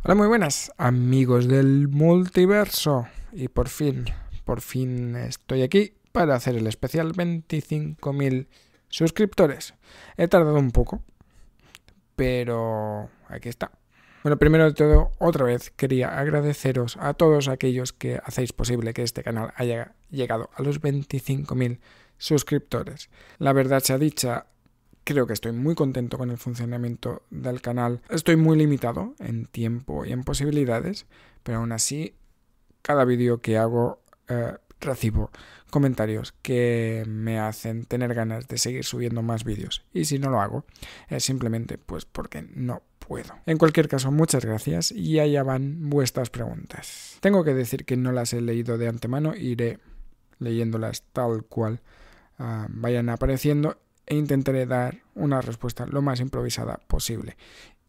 Hola, muy buenas amigos del multiverso. Y por fin estoy aquí para hacer el especial 25.000 suscriptores. He tardado un poco, pero aquí está. Bueno, primero de todo, otra vez quería agradeceros a todos aquellos que hacéis posible que este canal haya llegado a los 25.000 suscriptores. La verdad sea dicha, creo que estoy muy contento con el funcionamiento del canal. Estoy muy limitado en tiempo y en posibilidades, pero aún así, cada vídeo que hago recibo comentarios que me hacen tener ganas de seguir subiendo más vídeos. Y si no lo hago, es simplemente pues porque no puedo. En cualquier caso, muchas gracias y allá van vuestras preguntas. Tengo que decir que no las he leído de antemano, iré leyéndolas tal cual vayan apareciendo e intentaré dar una respuesta lo más improvisada posible.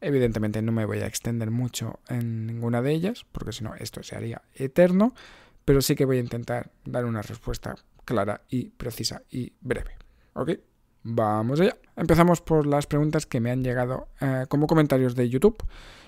Evidentemente no me voy a extender mucho en ninguna de ellas, porque si no esto se haría eterno, pero sí que voy a intentar dar una respuesta clara y precisa y breve. ¿Ok? Vamos allá. Empezamos por las preguntas que me han llegado como comentarios de YouTube.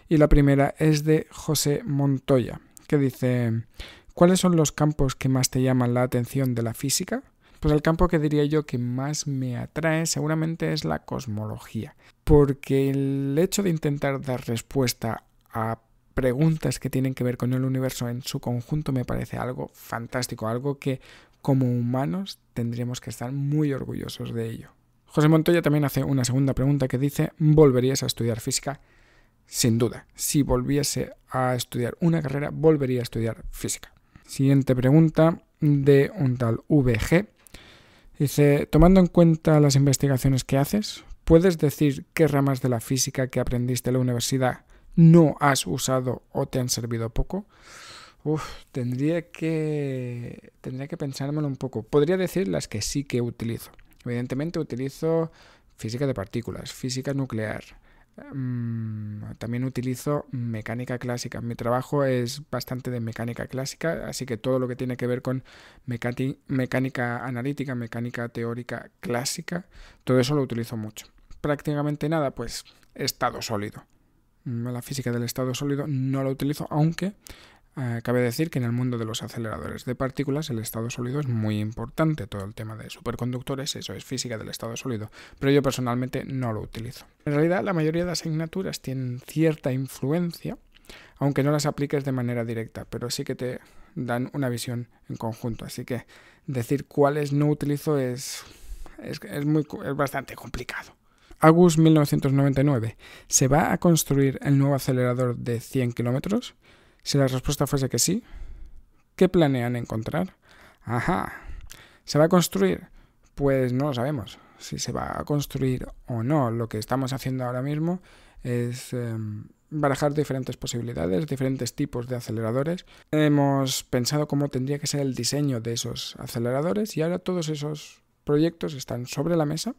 Y la primera es de José Montoya, que dice: ¿cuáles son los campos que más te llaman la atención de la física? Pues el campo que diría yo que más me atrae seguramente es la cosmología, porque el hecho de intentar dar respuesta a preguntas que tienen que ver con el universo en su conjunto me parece algo fantástico, algo que como humanos tendríamos que estar muy orgullosos de ello. José Montoya también hace una segunda pregunta que dice: ¿volverías a estudiar física? Sin duda, si volviese a estudiar una carrera, volvería a estudiar física. Siguiente pregunta de un tal VG. Dice: tomando en cuenta las investigaciones que haces, ¿puedes decir qué ramas de la física que aprendiste en la universidad no has usado o te han servido poco? Tendría que pensármelo un poco. Podría decir las que sí que utilizo. Evidentemente utilizo física de partículas, física nuclear. También utilizo mecánica clásica. Mi trabajo es bastante de mecánica clásica, así que todo lo que tiene que ver con mecánica analítica, mecánica teórica clásica, todo eso lo utilizo mucho. Prácticamente nada, pues estado sólido. La física del estado sólido no la utilizo, aunque cabe decir que en el mundo de los aceleradores de partículas el estado sólido es muy importante. Todo el tema de superconductores, eso es física del estado sólido, pero yo personalmente no lo utilizo. En realidad la mayoría de asignaturas tienen cierta influencia, aunque no las apliques de manera directa, pero sí que te dan una visión en conjunto, así que decir cuáles no utilizo es bastante complicado. Agus 1999. ¿Se va a construir el nuevo acelerador de 100 kilómetros? Si la respuesta fuese que sí, ¿qué planean encontrar? Ajá. ¿Se va a construir? Pues no lo sabemos si se va a construir o no. Lo que estamos haciendo ahora mismo es barajar diferentes posibilidades, diferentes tipos de aceleradores. Hemos pensado cómo tendría que ser el diseño de esos aceleradores y ahora todos esos proyectos están sobre la mesa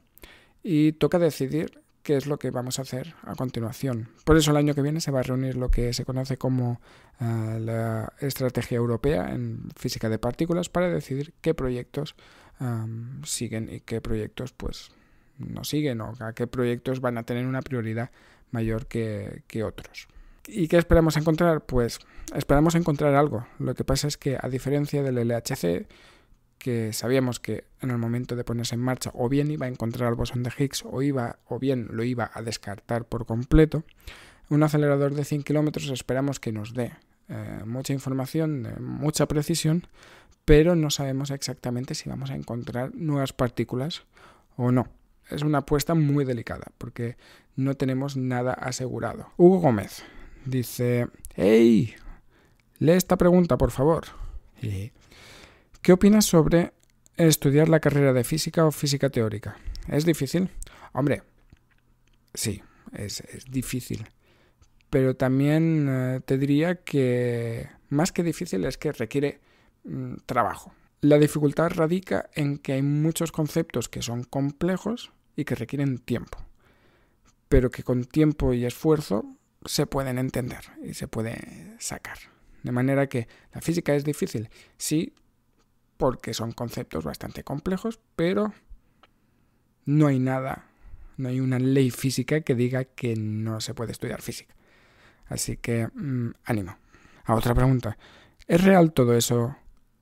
y toca decidir qué es lo que vamos a hacer a continuación. Por eso el año que viene se va a reunir lo que se conoce como la Estrategia Europea en Física de Partículas para decidir qué proyectos siguen y qué proyectos pues no siguen, o a qué proyectos van a tener una prioridad mayor que otros. ¿Y qué esperamos encontrar? Pues esperamos encontrar algo. Lo que pasa es que, a diferencia del LHC, que sabíamos que en el momento de ponerse en marcha o bien iba a encontrar el bosón de Higgs o bien lo iba a descartar por completo, un acelerador de 100 kilómetros esperamos que nos dé mucha información, mucha precisión, pero no sabemos exactamente si vamos a encontrar nuevas partículas o no. Es una apuesta muy delicada porque no tenemos nada asegurado. Hugo Gómez dice: ¡hey! Lee esta pregunta, por favor. ¿Qué opinas sobre estudiar la carrera de física o física teórica? ¿Es difícil? Hombre, sí, es difícil. Pero también te diría que más que difícil es que requiere trabajo. La dificultad radica en que hay muchos conceptos que son complejos y que requieren tiempo, pero que con tiempo y esfuerzo se pueden entender y se puede sacar. De manera que la física es difícil, sí, porque son conceptos bastante complejos, pero no hay una ley física que diga que no se puede estudiar física. Así que ánimo. Otra pregunta. ¿Es real todo eso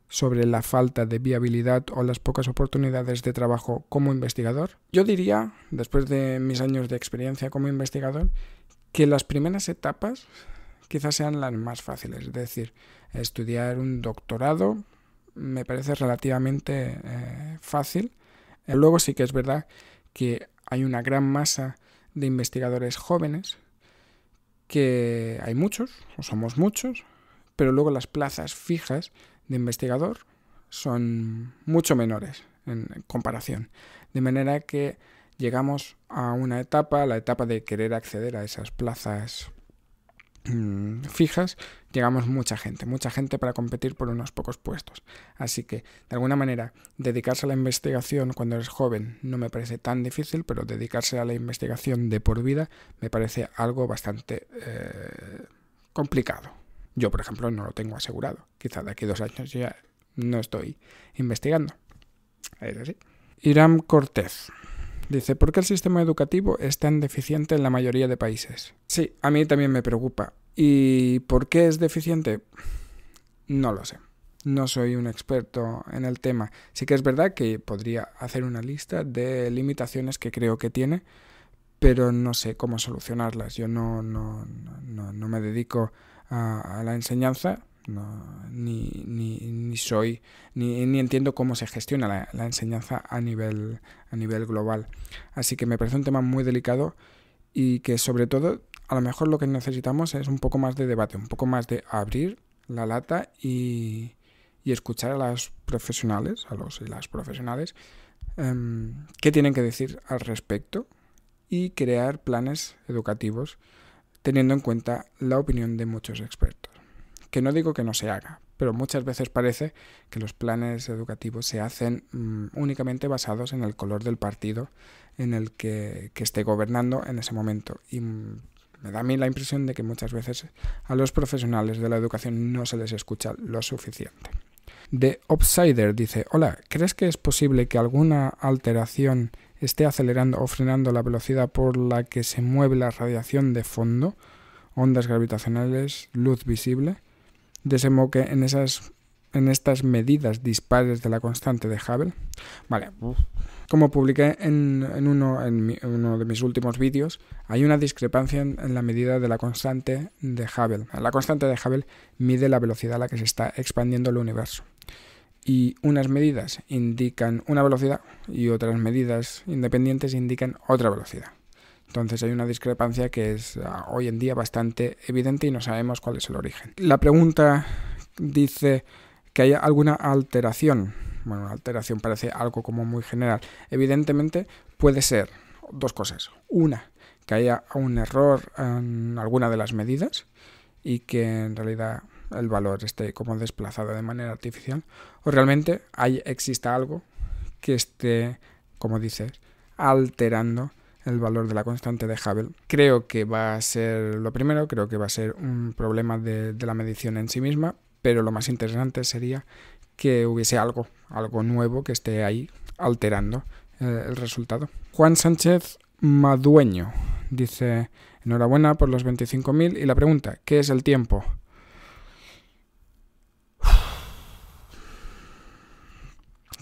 sobre la falta de viabilidad o las pocas oportunidades de trabajo como investigador? Yo diría, después de mis años de experiencia como investigador, que las primeras etapas quizás sean las más fáciles. Es decir, estudiar un doctorado me parece relativamente fácil. Luego sí que es verdad que hay una gran masa de investigadores jóvenes, que hay muchos, o somos muchos, pero luego las plazas fijas de investigador son mucho menores en comparación. De manera que llegamos a una etapa, la etapa de querer acceder a esas plazas fijas, llegamos mucha gente para competir por unos pocos puestos. Así que, de alguna manera, dedicarse a la investigación cuando eres joven no me parece tan difícil, pero dedicarse a la investigación de por vida me parece algo bastante complicado. Yo, por ejemplo, no lo tengo asegurado. Quizá de aquí a 2 años ya no estoy investigando. Es así. Iram Cortés dice, ¿por qué el sistema educativo es tan deficiente en la mayoría de países? Sí, a mí también me preocupa. ¿Y por qué es deficiente? No lo sé. No soy un experto en el tema. Sí que es verdad que podría hacer una lista de limitaciones que creo que tiene, pero no sé cómo solucionarlas. Yo no me dedico a la enseñanza, ni entiendo cómo se gestiona la enseñanza a nivel global. Así que me parece un tema muy delicado y que, sobre todo, a lo mejor lo que necesitamos es un poco más de debate, un poco más de abrir la lata y escuchar a los profesionales, a los y las profesionales, qué tienen que decir al respecto, y crear planes educativos teniendo en cuenta la opinión de muchos expertos. Que no digo que no se haga, pero muchas veces parece que los planes educativos se hacen únicamente basados en el color del partido en el que esté gobernando en ese momento. Y me da a mí la impresión de que muchas veces a los profesionales de la educación no se les escucha lo suficiente. The Upsider dice, hola, ¿crees que es posible que alguna alteración esté acelerando o frenando la velocidad por la que se mueve la radiación de fondo, ondas gravitacionales, luz visible? De ese modo que en estas medidas dispares de la constante de Hubble. Vale. Como publiqué en uno de mis últimos vídeos, hay una discrepancia en la medida de la constante de Hubble. La constante de Hubble mide la velocidad a la que se está expandiendo el universo. Y unas medidas indican una velocidad y otras medidas independientes indican otra velocidad. Entonces hay una discrepancia que es hoy en día bastante evidente y no sabemos cuál es el origen. La pregunta dice que hay alguna alteración. Bueno, una alteración parece algo como muy general. Evidentemente puede ser dos cosas. Una, que haya un error en alguna de las medidas y que en realidad el valor esté como desplazado de manera artificial. O realmente exista algo que esté, como dices, alterando el valor de la constante de Hubble. Creo que va a ser lo primero, creo que va a ser un problema de la medición en sí misma, pero lo más interesante sería que hubiese algo nuevo que esté ahí alterando el resultado. Juan Sánchez Madueño dice, enhorabuena por los 25.000 y la pregunta, ¿qué es el tiempo?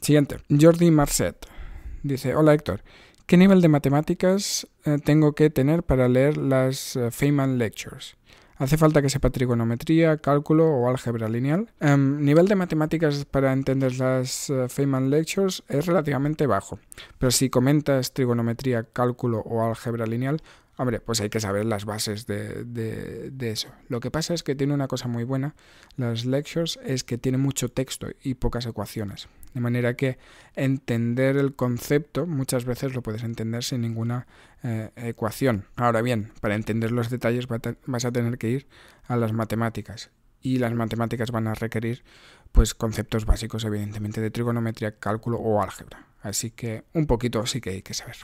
Siguiente. Jordi Marcet dice, hola Héctor, ¿qué nivel de matemáticas tengo que tener para leer las Feynman Lectures? ¿Hace falta que sepa trigonometría, cálculo o álgebra lineal? Nivel de matemáticas para entender las Feynman Lectures es relativamente bajo, pero si comentas trigonometría, cálculo o álgebra lineal, hombre, pues hay que saber las bases de eso. Lo que pasa es que tiene una cosa muy buena, las lectures, es que tiene mucho texto y pocas ecuaciones. De manera que entender el concepto muchas veces lo puedes entender sin ninguna ecuación. Ahora bien, para entender los detalles vas a tener que ir a las matemáticas. Y las matemáticas van a requerir pues conceptos básicos, evidentemente, de trigonometría, cálculo o álgebra. Así que un poquito sí que hay que saber.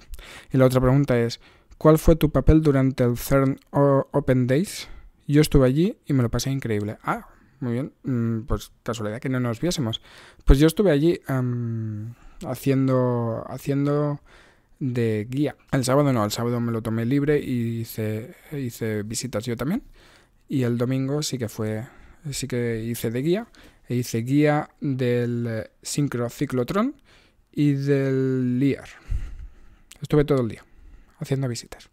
Y la otra pregunta es, ¿cuál fue tu papel durante el CERN Open Days? Yo estuve allí y me lo pasé increíble. Muy bien, pues casualidad que no nos viésemos. Pues yo estuve allí haciendo de guía. El sábado me lo tomé libre y hice visitas yo también. y el domingo sí que hice de guía, e hice guía del sincrociclotron y del LIAR. Estuve todo el día haciendo visitas.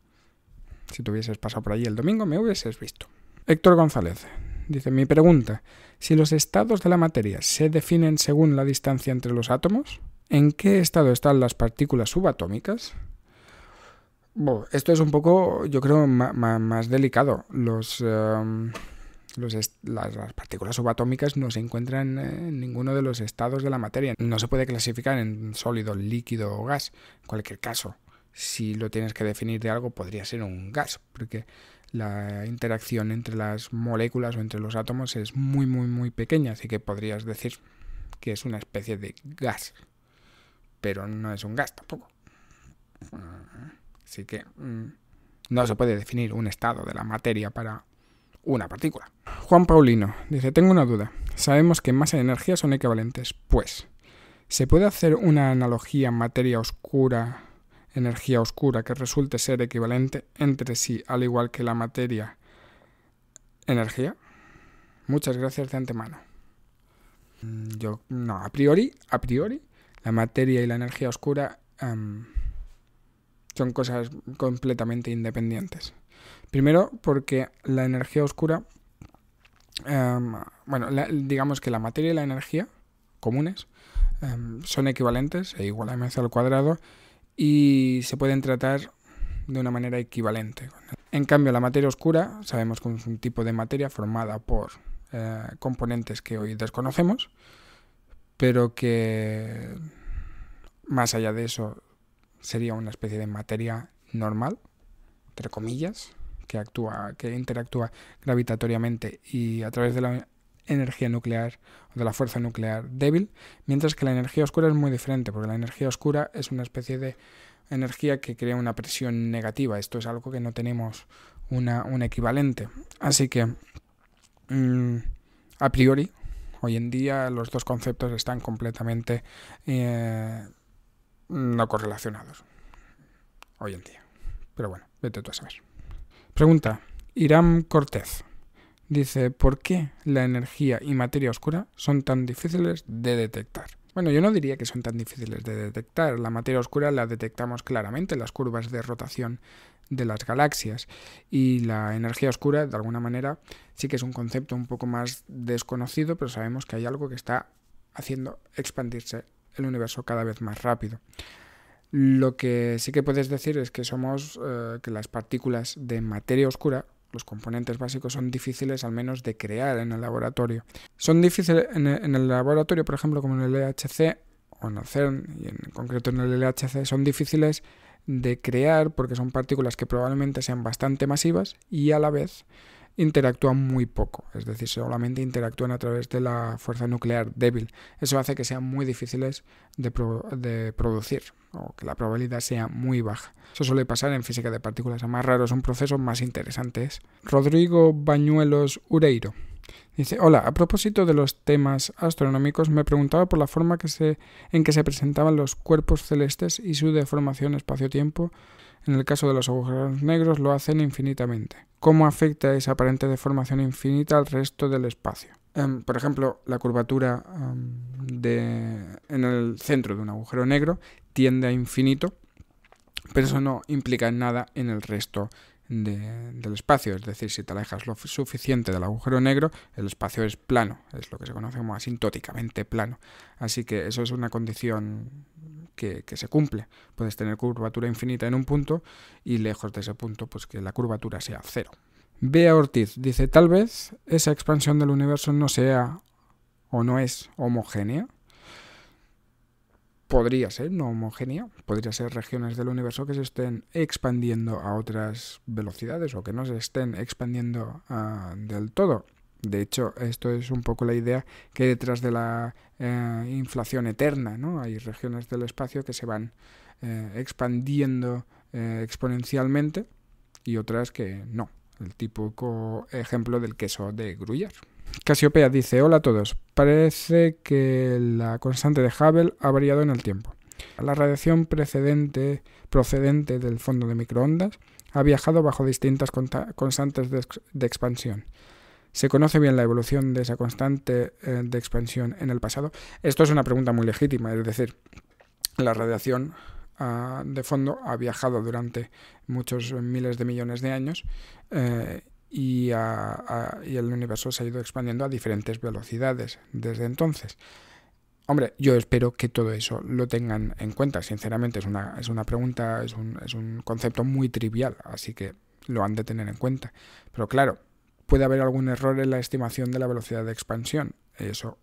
Si te hubieses pasado por allí el domingo, me hubieses visto. Héctor González dice, mi pregunta, si los estados de la materia se definen según la distancia entre los átomos, ¿en qué estado están las partículas subatómicas? Bueno, esto es un poco, yo creo, más delicado. Las partículas subatómicas no se encuentran en ninguno de los estados de la materia. No se puede clasificar en sólido, líquido o gas. En cualquier caso, si lo tienes que definir de algo, podría ser un gas, porque la interacción entre las moléculas o entre los átomos es muy, muy, muy pequeña, así que podrías decir que es una especie de gas, pero no es un gas tampoco. Así que no se puede definir un estado de la materia para una partícula. Juan Paulino dice, tengo una duda. Sabemos que masa y energía son equivalentes. Pues, ¿se puede hacer una analogía materia oscura, energía oscura, que resulte ser equivalente entre sí, al igual que la materia energía? Muchas gracias de antemano. Yo no, a priori, la materia y la energía oscura son cosas completamente independientes. Primero, porque la energía oscura, digamos que la materia y la energía comunes son equivalentes, e igual a mc al cuadrado, y se pueden tratar de una manera equivalente. En cambio, la materia oscura, sabemos que es un tipo de materia formada por componentes que hoy desconocemos, pero que más allá de eso sería una especie de materia normal, entre comillas, que interactúa gravitatoriamente y a través de la energía nuclear o de la fuerza nuclear débil, mientras que la energía oscura es muy diferente, porque la energía oscura es una especie de energía que crea una presión negativa. Esto es algo que no tenemos un equivalente. Así que, a priori, hoy en día los dos conceptos están completamente no correlacionados. Hoy en día. Pero bueno, vete tú a saber. Pregunta, Irán Cortés. Dice, ¿por qué la energía y materia oscura son tan difíciles de detectar? Bueno, yo no diría que son tan difíciles de detectar. La materia oscura la detectamos claramente en las curvas de rotación de las galaxias. Y la energía oscura, de alguna manera, sí que es un concepto un poco más desconocido, pero sabemos que hay algo que está haciendo expandirse el universo cada vez más rápido. Lo que sí que puedes decir es que que las partículas de materia oscura, los componentes básicos, son difíciles al menos de crear en el laboratorio. Son difíciles en el laboratorio, por ejemplo, como en el LHC o en el CERN, y en concreto en el LHC, son difíciles de crear porque son partículas que probablemente sean bastante masivas y a la vez interactúan muy poco, es decir, solamente interactúan a través de la fuerza nuclear débil. Eso hace que sean muy difíciles de producir, o que la probabilidad sea muy baja. Eso suele pasar en física de partículas. A más raro es un proceso, más interesante es. Rodrigo Bañuelos Ureiro dice, hola, a propósito de los temas astronómicos, me preguntaba por la forma en que se presentaban los cuerpos celestes y su deformación espacio-tiempo. En el caso de los agujeros negros lo hacen infinitamente. ¿Cómo afecta esa aparente deformación infinita al resto del espacio? Por ejemplo, la curvatura en el centro de un agujero negro tiende a infinito, pero eso no implica nada en el resto del espacio. Es decir, si te alejas lo suficiente del agujero negro, el espacio es plano, es lo que se conoce como asintóticamente plano. Así que eso es una condición que se cumple. Puedes tener curvatura infinita en un punto y lejos de ese punto, pues que la curvatura sea cero. Bea Ortiz dice, tal vez esa expansión del universo no sea o no es homogénea. Podría ser no homogénea, podría ser regiones del universo que se estén expandiendo a otras velocidades o que no se estén expandiendo del todo. De hecho, esto es un poco la idea que hay detrás de la inflación eterna, ¿no? Hay regiones del espacio que se van expandiendo exponencialmente y otras que no. El típico ejemplo del queso de Gruyère. Casiopea dice, hola a todos, parece que la constante de Hubble ha variado en el tiempo. La radiación procedente del fondo de microondas ha viajado bajo distintas constantes de expansión. ¿Se conoce bien la evolución de esa constante de expansión en el pasado? Esto es una pregunta muy legítima, es decir, la radiación de fondo ha viajado durante muchos miles de millones de años y el universo se ha ido expandiendo a diferentes velocidades desde entonces. Hombre, yo espero que todo eso lo tengan en cuenta. Sinceramente, es una pregunta, es un concepto muy trivial, así que lo han de tener en cuenta. Pero claro, puede haber algún error en la estimación de la velocidad de expansión, eso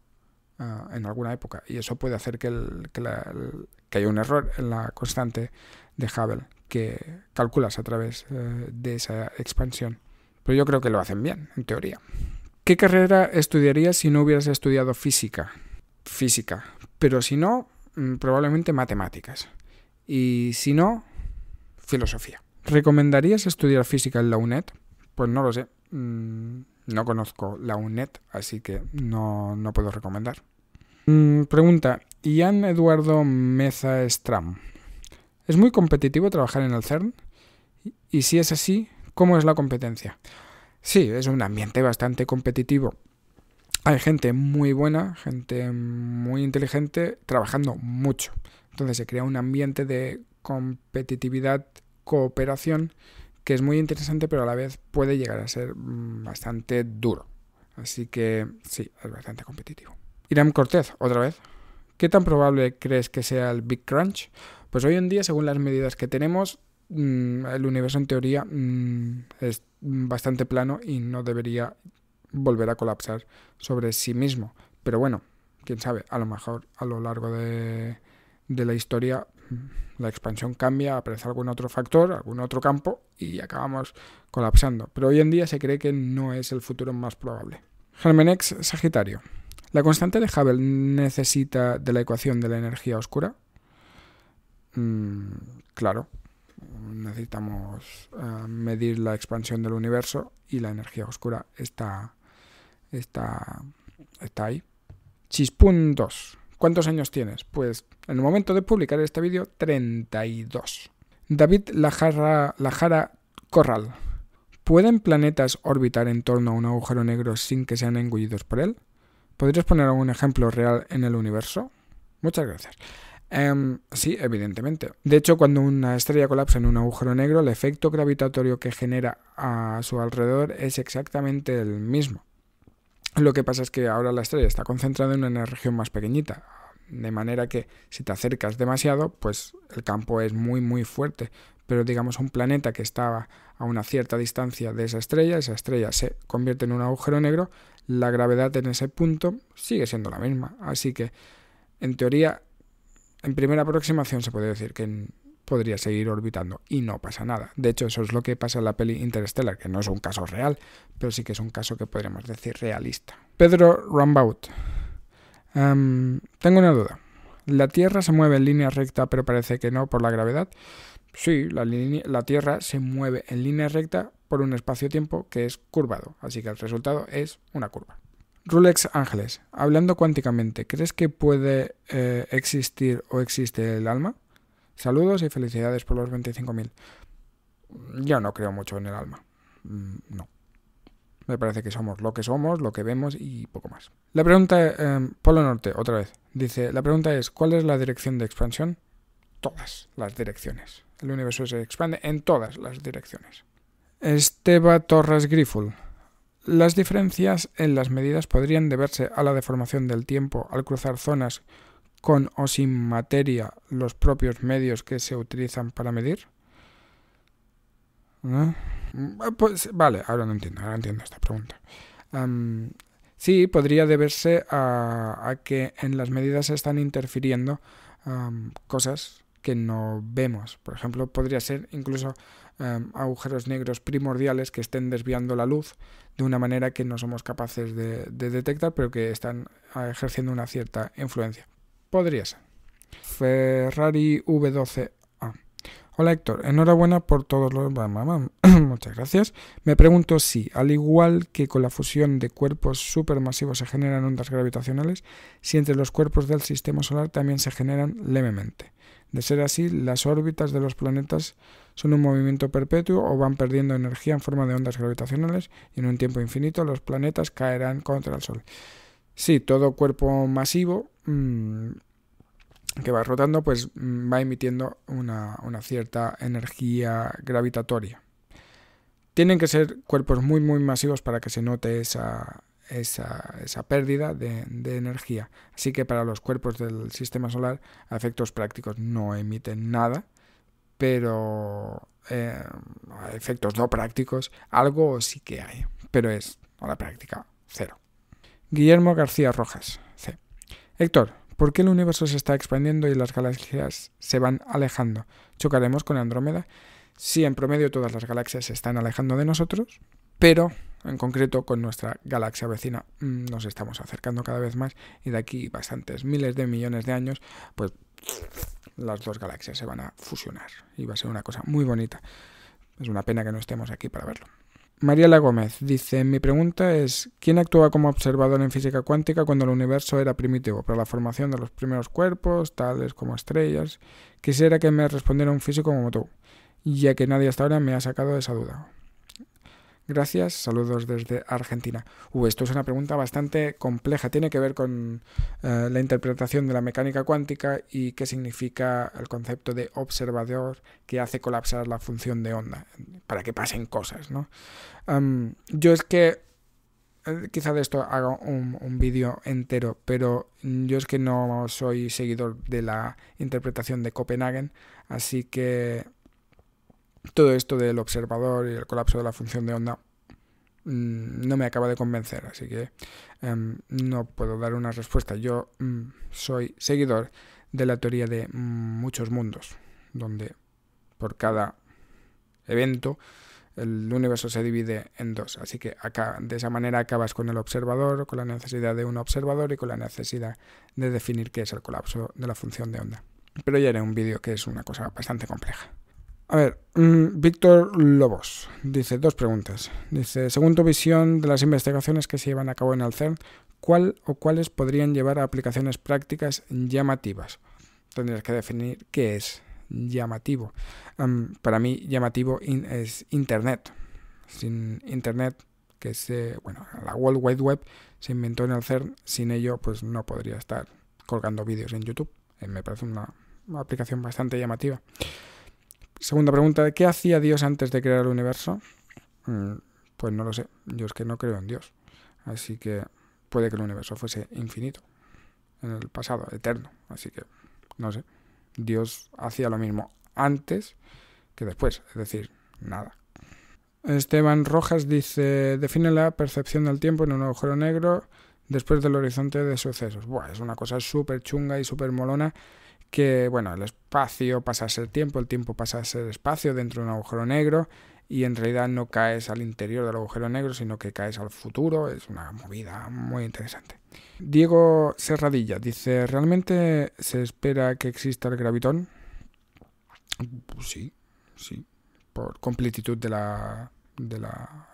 en alguna época, y eso puede hacer que haya un error en la constante de Hubble que calculas a través de esa expansión. Pero yo creo que lo hacen bien, en teoría. ¿Qué carrera estudiarías si no hubieras estudiado física? Física, pero si no, probablemente matemáticas. Y si no, filosofía. ¿Recomendarías estudiar física en la UNED? Pues no lo sé. No conozco la UNED, así que no puedo recomendar. Pregunta, Ian Eduardo Meza Stram. ¿Es muy competitivo trabajar en el CERN? Y si es así, ¿cómo es la competencia? Sí, es un ambiente bastante competitivo. Hay gente muy buena, gente muy inteligente, trabajando mucho. Entonces se crea un ambiente de competitividad, cooperación, que es muy interesante, pero a la vez puede llegar a ser bastante duro. Así que sí, es bastante competitivo. Irán Cortés, otra vez. ¿Qué tan probable crees que sea el Big Crunch? Pues hoy en día, según las medidas que tenemos, el universo en teoría es bastante plano y no debería volver a colapsar sobre sí mismo. Pero bueno, quién sabe, a lo mejor a lo largo de la historia la expansión cambia, aparece algún otro factor, algún otro campo y acabamos colapsando. Pero hoy en día se cree que no es el futuro más probable. Germenex Sagitario. ¿La constante de Hubble necesita de la ecuación de la energía oscura? Claro. Necesitamos medir la expansión del universo y la energía oscura está ahí. Chispun 2. ¿Cuántos años tienes? Pues en el momento de publicar este vídeo, 32. David Lajara Corral. ¿Pueden planetas orbitar en torno a un agujero negro sin que sean engullidos por él? ¿Podrías poner algún ejemplo real en el universo? Muchas gracias. Sí, evidentemente. De hecho, cuando una estrella colapsa en un agujero negro, el efecto gravitatorio que genera a su alrededor es exactamente el mismo. Lo que pasa es que ahora la estrella está concentrada en una región más pequeñita, de manera que si te acercas demasiado, pues el campo es muy muy fuerte. Pero digamos un planeta que estaba a una cierta distancia de esa estrella se convierte en un agujero negro, la gravedad en ese punto sigue siendo la misma. Así que, en teoría, en primera aproximación se puede decir que podría seguir orbitando y no pasa nada. De hecho, eso es lo que pasa en la peli Interstellar, que no es un caso real, pero sí que es un caso que podríamos decir realista. Pedro Rambaut. Tengo una duda. ¿La Tierra se mueve en línea recta pero parece que no por la gravedad? Sí, la Tierra se mueve en línea recta por un espacio-tiempo que es curvado, así que el resultado es una curva. Rulex Ángeles, hablando cuánticamente, ¿crees que puede existir o existe el alma? Saludos y felicidades por los 25.000. Yo no creo mucho en el alma. No. Me parece que somos, lo que vemos y poco más. La pregunta, Polo Norte, otra vez. Dice, la pregunta es, ¿cuál es la dirección de expansión? Todas las direcciones. El universo se expande en todas las direcciones. Esteba Torres Griful. Las diferencias en las medidas podrían deberse a la deformación del tiempo al cruzar zonas con o sin materia los propios medios que se utilizan para medir. Pues vale, ahora entiendo esta pregunta. Sí, podría deberse a que en las medidas se están interfiriendo cosas que no vemos. Por ejemplo, podría ser incluso agujeros negros primordiales que estén desviando la luz de una manera que no somos capaces de detectar, pero que están ejerciendo una cierta influencia. Podría ser. Ferrari V12A. Hola Héctor, enhorabuena por todos los... Muchas gracias. Me pregunto si, al igual que con la fusión de cuerpos supermasivos se generan ondas gravitacionales, si entre los cuerpos del sistema solar también se generan levemente. De ser así, las órbitas de los planetas son un movimiento perpetuo o van perdiendo energía en forma de ondas gravitacionales y en un tiempo infinito los planetas caerán contra el Sol. Sí, todo cuerpo masivo que va rotando pues va emitiendo una cierta energía gravitatoria. Tienen que ser cuerpos muy masivos para que se note esa pérdida de energía. Así que para los cuerpos del sistema solar, a efectos prácticos no emiten nada, pero a efectos no prácticos algo sí que hay, pero es a la práctica cero. Guillermo García Rojas, C. Héctor, ¿por qué el universo se está expandiendo y las galaxias se van alejando? ¿Chocaremos con Andrómeda? Sí, en promedio todas las galaxias se están alejando de nosotros, pero en concreto con nuestra galaxia vecina nos estamos acercando cada vez más y de aquí bastantes miles de millones de años, pues las dos galaxias se van a fusionar y va a ser una cosa muy bonita. Es una pena que no estemos aquí para verlo. Mariela Gómez dice, mi pregunta es, ¿quién actuaba como observador en física cuántica cuando el universo era primitivo, para la formación de los primeros cuerpos, tales como estrellas? Quisiera que me respondiera un físico como tú, ya que nadie hasta ahora me ha sacado de esa duda. Gracias, saludos desde Argentina. Esto es una pregunta bastante compleja. Tiene que ver con la interpretación de la mecánica cuántica y qué significa el concepto de observador que hace colapsar la función de onda para que pasen cosas, ¿no? Yo es que quizá de esto haga un vídeo entero, pero yo es que no soy seguidor de la interpretación de Copenhagen, así que todo esto del observador y el colapso de la función de onda no me acaba de convencer, así que no puedo dar una respuesta. Yo soy seguidor de la teoría de muchos mundos, donde por cada evento el universo se divide en dos, así que acá de esa manera acabas con el observador, con la necesidad de un observador y con la necesidad de definir qué es el colapso de la función de onda. Pero ya haré un vídeo que es una cosa bastante compleja. A ver, Víctor Lobos dice, dos preguntas. Dice, según tu visión de las investigaciones que se llevan a cabo en el CERN, ¿cuál o cuáles podrían llevar a aplicaciones prácticas llamativas? Tendrías que definir qué es llamativo. Para mí, llamativo es Internet. Sin Internet, que es, la World Wide Web se inventó en el CERN, sin ello pues no podría estar colgando vídeos en YouTube. Me parece una aplicación bastante llamativa. Segunda pregunta, ¿qué hacía Dios antes de crear el universo? Pues no lo sé, yo es que no creo en Dios. Así que puede que el universo fuese infinito en el pasado, eterno. Así que, no sé, Dios hacía lo mismo antes que después, es decir, nada. Esteban Rojas dice, define la percepción del tiempo en un agujero negro después del horizonte de sucesos. Buah, es una cosa súper chunga y súper molona. Que, el espacio pasa a ser tiempo, el tiempo pasa a ser espacio dentro de un agujero negro y en realidad no caes al interior del agujero negro, sino que caes al futuro. Es una movida muy interesante. Diego Serradilla dice, ¿realmente se espera que exista el gravitón? Pues sí. Por completitud de la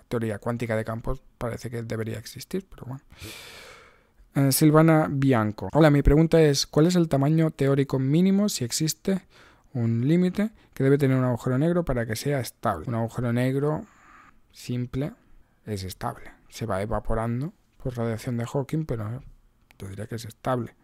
teoría cuántica de campos parece que debería existir, pero bueno. Silvana Bianco. Hola, mi pregunta es, ¿cuál es el tamaño teórico mínimo, si existe un límite, que debe tener un agujero negro para que sea estable? Un agujero negro simple es estable. Se va evaporando por radiación de Hawking, pero yo diría que es estable.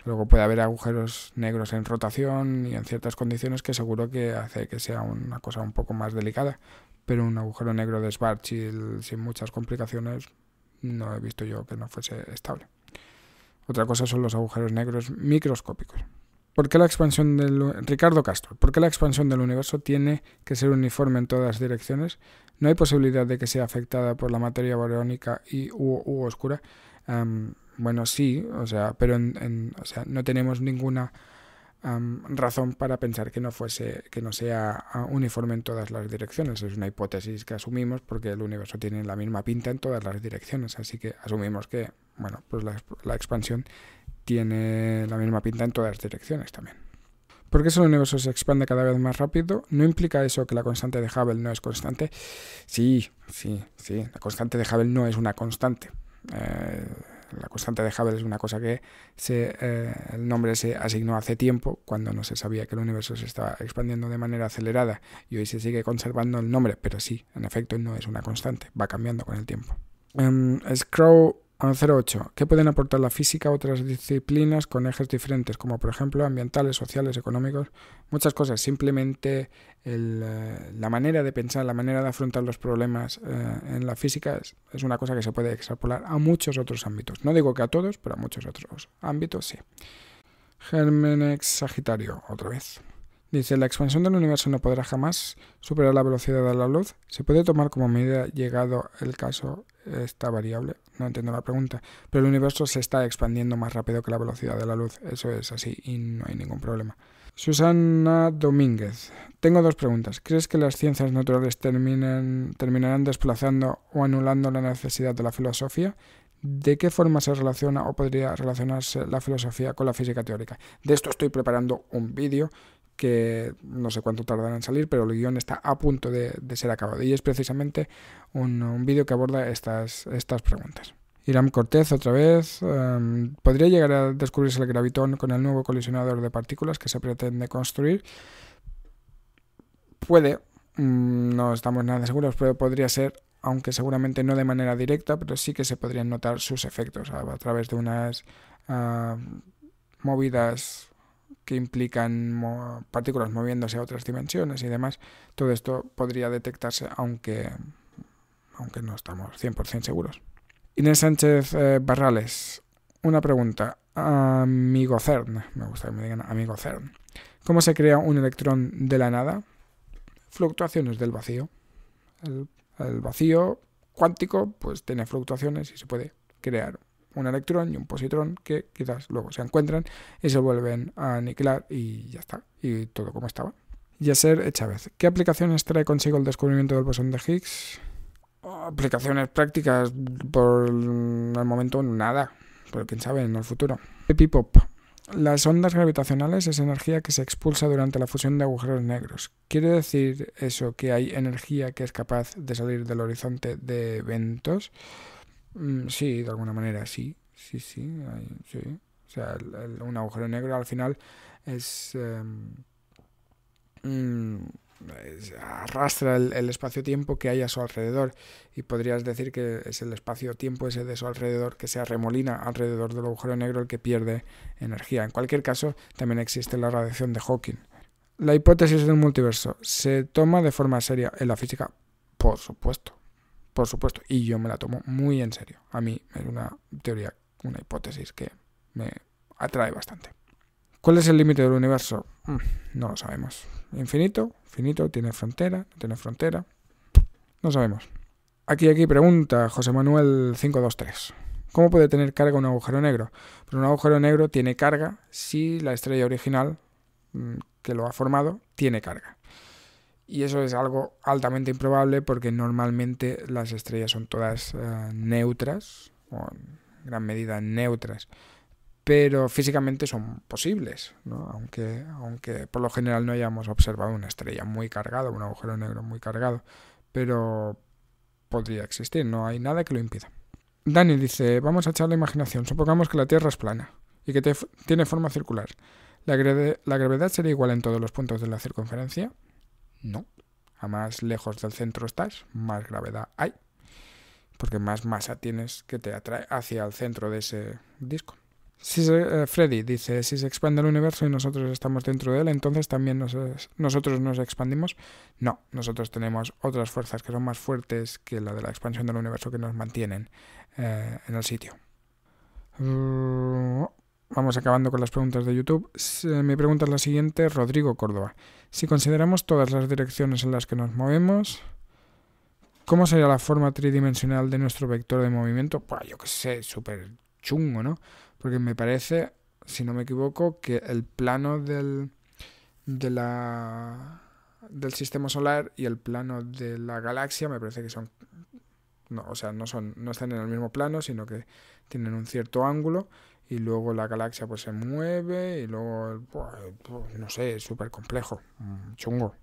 Luego puede haber agujeros negros en rotación y en ciertas condiciones que seguro que hace que sea una cosa un poco más delicada. Pero un agujero negro de Schwarzschild sin muchas complicaciones no he visto yo que no fuese estable. Otra cosa son los agujeros negros microscópicos. Ricardo Castro, ¿por qué la expansión del universo tiene que ser uniforme en todas direcciones? ¿No hay posibilidad de que sea afectada por la materia barónica u oscura? Sí, pero no tenemos ninguna razón para pensar que no sea uniforme en todas las direcciones. Es una hipótesis que asumimos porque el universo tiene la misma pinta en todas las direcciones, así que asumimos que la expansión tiene la misma pinta en todas las direcciones también. ¿Por qué si el universo se expande cada vez más rápido? ¿No implica eso que la constante de Hubble no es constante? Sí. La constante de Hubble no es una constante. La constante de Hubble es una cosa que el nombre se asignó hace tiempo, cuando no se sabía que el universo se estaba expandiendo de manera acelerada, y hoy se sigue conservando el nombre, pero sí, en efecto, no es una constante, va cambiando con el tiempo. Scrow 08. ¿Qué pueden aportar la física a otras disciplinas con ejes diferentes, como por ejemplo ambientales, sociales, económicos? Muchas cosas. Simplemente la manera de pensar, la manera de afrontar los problemas en la física es una cosa que se puede extrapolar a muchos otros ámbitos. No digo que a todos, pero a muchos otros ámbitos sí. Germenex Sagitario, otra vez. Dice, la expansión del universo no podrá jamás superar la velocidad de la luz. ¿Se puede tomar como medida, llegado el caso, esta variable? No entiendo la pregunta. Pero el universo se está expandiendo más rápido que la velocidad de la luz. Eso es así y no hay ningún problema. Susana Domínguez. Tengo dos preguntas. ¿Crees que las ciencias naturales terminarán desplazando o anulando la necesidad de la filosofía? ¿De qué forma se relaciona o podría relacionarse la filosofía con la física teórica? De esto estoy preparando un vídeo que no sé cuánto tardará en salir, pero el guión está a punto de ser acabado. Y es precisamente un vídeo que aborda estas preguntas. Iram Cortez, otra vez. ¿Podría llegar a descubrirse el gravitón con el nuevo colisionador de partículas que se pretende construir? Puede, no estamos nada seguros, pero podría ser, aunque seguramente no de manera directa, pero sí que se podrían notar sus efectos a través de unas movidas que implican partículas moviéndose a otras dimensiones y demás. Todo esto podría detectarse, aunque no estamos 100% seguros. Inés Sánchez Barrales, una pregunta. Amigo CERN, me gusta que me digan amigo CERN. ¿Cómo se crea un electrón de la nada? Fluctuaciones del vacío. El vacío cuántico pues tiene fluctuaciones y se puede crear un electrón y un positrón que quizás luego se encuentran y se vuelven a aniquilar y ya está, y todo como estaba. Yasser Chávez. ¿Qué aplicaciones trae consigo el descubrimiento del bosón de Higgs? Aplicaciones prácticas por el momento nada, pero quién sabe en el futuro. Pepipop. Las ondas gravitacionales es energía que se expulsa durante la fusión de agujeros negros. ¿Quiere decir eso que hay energía que es capaz de salir del horizonte de eventos? Sí, de alguna manera sí. O sea, un agujero negro al final arrastra el espacio-tiempo que hay a su alrededor, y podrías decir que es el espacio-tiempo ese de su alrededor que se arremolina alrededor del agujero negro el que pierde energía. En cualquier caso, también existe la radiación de Hawking. La hipótesis del multiverso se toma de forma seria en la física, por supuesto, y yo me la tomo muy en serio. A mí es una teoría, una hipótesis que me atrae bastante. ¿Cuál es el límite del universo? No lo sabemos. ¿Infinito? ¿Finito? ¿Tiene frontera? ¿No tiene frontera? No sabemos. Aquí pregunta José Manuel 523. ¿Cómo puede tener carga un agujero negro? Pues un agujero negro tiene carga si la estrella original que lo ha formado tiene carga. Y eso es algo altamente improbable porque normalmente las estrellas son todas neutras, o en gran medida neutras. Pero físicamente son posibles, ¿no? Aunque por lo general no hayamos observado una estrella muy cargada, un agujero negro muy cargado, pero podría existir, no hay nada que lo impida. Dani dice, vamos a echar la imaginación, supongamos que la Tierra es plana y que tiene forma circular. ¿La gravedad sería igual en todos los puntos de la circunferencia? No. A más lejos del centro estás, más gravedad hay, porque más masa tienes que te atrae hacia el centro de ese disco. Freddy dice, si se expande el universo y nosotros estamos dentro de él, entonces también nosotros nos expandimos. No, nosotros tenemos otras fuerzas que son más fuertes que la de la expansión del universo que nos mantienen en el sitio. Vamos acabando con las preguntas de YouTube. Mi pregunta es la siguiente, Rodrigo Córdoba. Si consideramos todas las direcciones en las que nos movemos, ¿cómo sería la forma tridimensional de nuestro vector de movimiento? Pues yo qué sé, súper chungo, ¿no? Porque me parece, si no me equivoco, que el plano del sistema solar y el plano de la galaxia me parece que son... No están en el mismo plano, sino que tienen un cierto ángulo, y luego la galaxia pues se mueve y luego, no sé, es súper complejo, chungo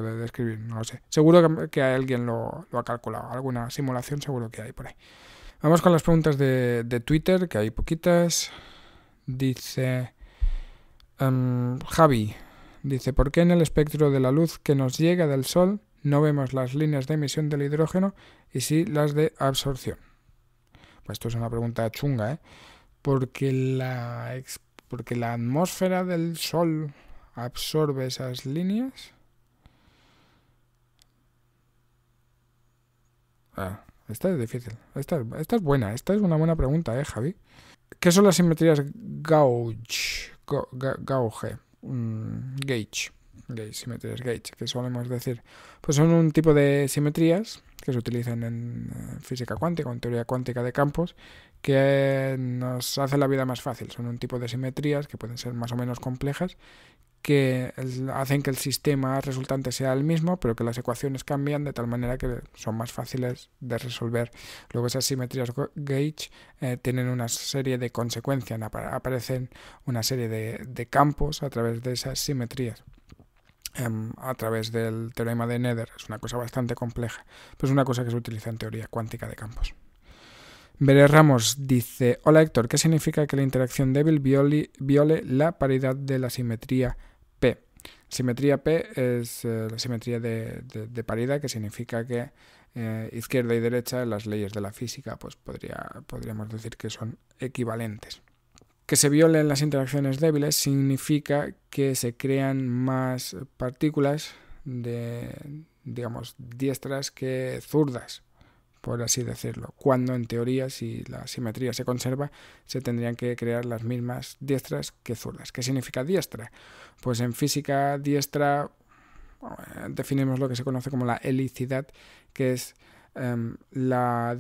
de describir, no lo sé. Seguro que alguien lo ha calculado, alguna simulación seguro que hay por ahí. Vamos con las preguntas de Twitter, que hay poquitas. Dice Javi, dice, ¿por qué en el espectro de la luz que nos llega del Sol no vemos las líneas de emisión del hidrógeno y sí las de absorción? Pues esto es una pregunta chunga, ¿eh? Porque la atmósfera del Sol absorbe esas líneas. Esta es difícil. Esta es buena. Esta es una buena pregunta, Javi. ¿Qué son las simetrías Gauge? Simetrías Gauge, que solemos decir. Pues son un tipo de simetrías que se utilizan en física cuántica o en teoría cuántica de campos, que nos hacen la vida más fácil. Son un tipo de simetrías que pueden ser más o menos complejas, que hacen que el sistema resultante sea el mismo, pero que las ecuaciones cambian de tal manera que son más fáciles de resolver. Luego esas simetrías Gauge tienen una serie de consecuencias, aparecen una serie de campos a través de esas simetrías. A través del teorema de Nether. Es una cosa bastante compleja, pero es una cosa que se utiliza en teoría cuántica de campos. Bere Ramos dice, hola Héctor, ¿qué significa que la interacción débil viole la paridad de la simetría P? Simetría P es la simetría de paridad, que significa que izquierda y derecha en las leyes de la física pues podríamos decir que son equivalentes. Que se violen las interacciones débiles significa que se crean más partículas digamos, diestras que zurdas, por así decirlo, cuando en teoría, si la simetría se conserva, se tendrían que crear las mismas diestras que zurdas. ¿Qué significa diestra? Pues en física diestra definimos lo que se conoce como la helicidad, que es la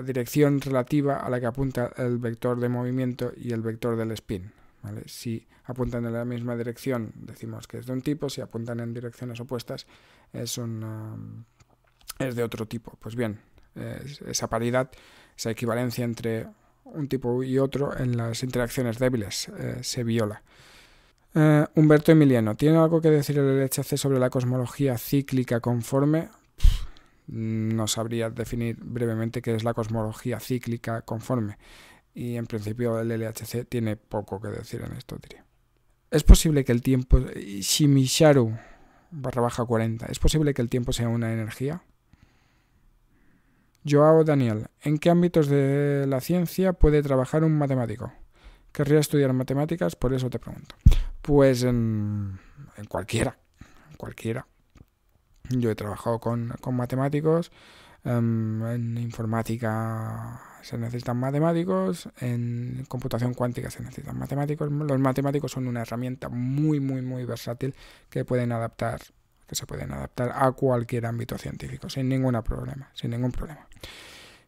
dirección relativa a la que apunta el vector de movimiento y el vector del spin, ¿vale? Si apuntan en la misma dirección, decimos que es de un tipo; si apuntan en direcciones opuestas, es de otro tipo. Pues bien, esa paridad, esa equivalencia entre un tipo y otro en las interacciones débiles se viola. Humberto Emiliano, ¿tiene algo que decir el LHC sobre la cosmología cíclica conforme? No sabría definir brevemente qué es la cosmología cíclica conforme, y en principio el LHC tiene poco que decir en esto, diría. ¿Es posible que el tiempo, Shimisharu _40, es posible que el tiempo sea una energía? Joao Daniel, ¿en qué ámbitos de la ciencia puede trabajar un matemático? Querría estudiar matemáticas, por eso te pregunto. Pues en cualquiera. Yo he trabajado con matemáticos, en informática se necesitan matemáticos, en computación cuántica se necesitan matemáticos. Los matemáticos son una herramienta muy, muy, muy versátil que se pueden adaptar a cualquier ámbito científico, sin ningún problema.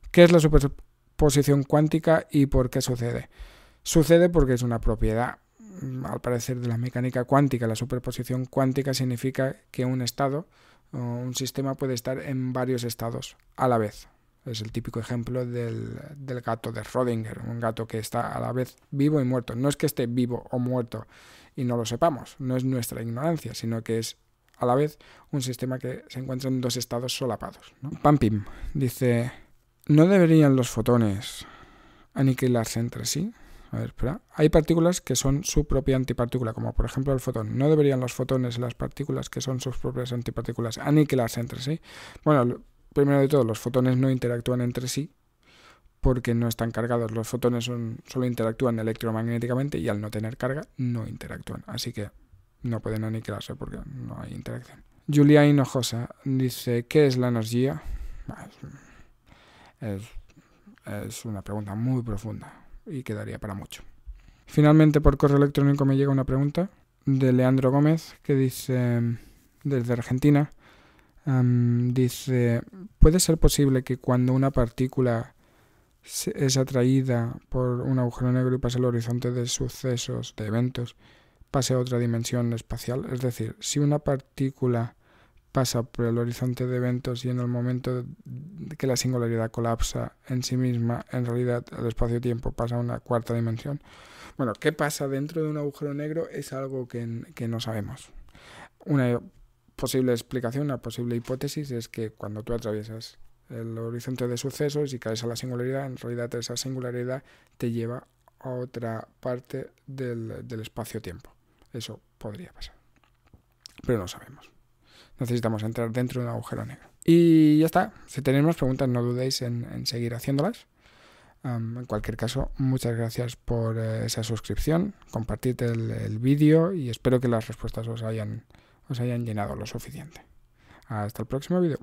¿Qué es la superposición cuántica y por qué sucede? Sucede porque es una propiedad, al parecer, de la mecánica cuántica. La superposición cuántica significa que un estado o un sistema puede estar en varios estados a la vez. Es el típico ejemplo del gato de Schrödinger, un gato que está a la vez vivo y muerto. No es que esté vivo o muerto y no lo sepamos, no es nuestra ignorancia, sino que es a la vez un sistema que se encuentra en dos estados solapados, ¿no? Pampim dice, ¿no deberían los fotones aniquilarse entre sí? A ver, espera. Hay partículas que son su propia antipartícula, como por ejemplo el fotón. ¿No deberían los fotones y las partículas que son sus propias antipartículas aniquilarse entre sí? Bueno, primero de todo, los fotones no interactúan entre sí porque no están cargados. Los fotones solo interactúan electromagnéticamente y al no tener carga no interactúan. Así que no pueden aniquilarse porque no hay interacción. Julia Hinojosa dice, ¿qué es la energía? Es una pregunta muy profunda y quedaría para mucho. Finalmente, por correo electrónico me llega una pregunta de Leandro Gómez, que dice, desde Argentina, dice, ¿puede ser posible que cuando una partícula es atraída por un agujero negro y pasa el horizonte de sucesos, de eventos, pase a otra dimensión espacial? Es decir, si una partícula pasa por el horizonte de eventos y en el momento que la singularidad colapsa en sí misma, en realidad el espacio-tiempo pasa a una cuarta dimensión. Bueno, ¿qué pasa dentro de un agujero negro? Es algo que no sabemos. Una posible explicación, una posible hipótesis es que cuando tú atraviesas el horizonte de sucesos y caes a la singularidad, en realidad esa singularidad te lleva a otra parte del espacio-tiempo. Eso podría pasar, pero no sabemos. Necesitamos entrar dentro de un agujero negro. Y ya está. Si tenéis más preguntas, no dudéis en seguir haciéndolas. En cualquier caso, muchas gracias por esa suscripción. Compartid el vídeo y espero que las respuestas os hayan llenado lo suficiente. Hasta el próximo vídeo.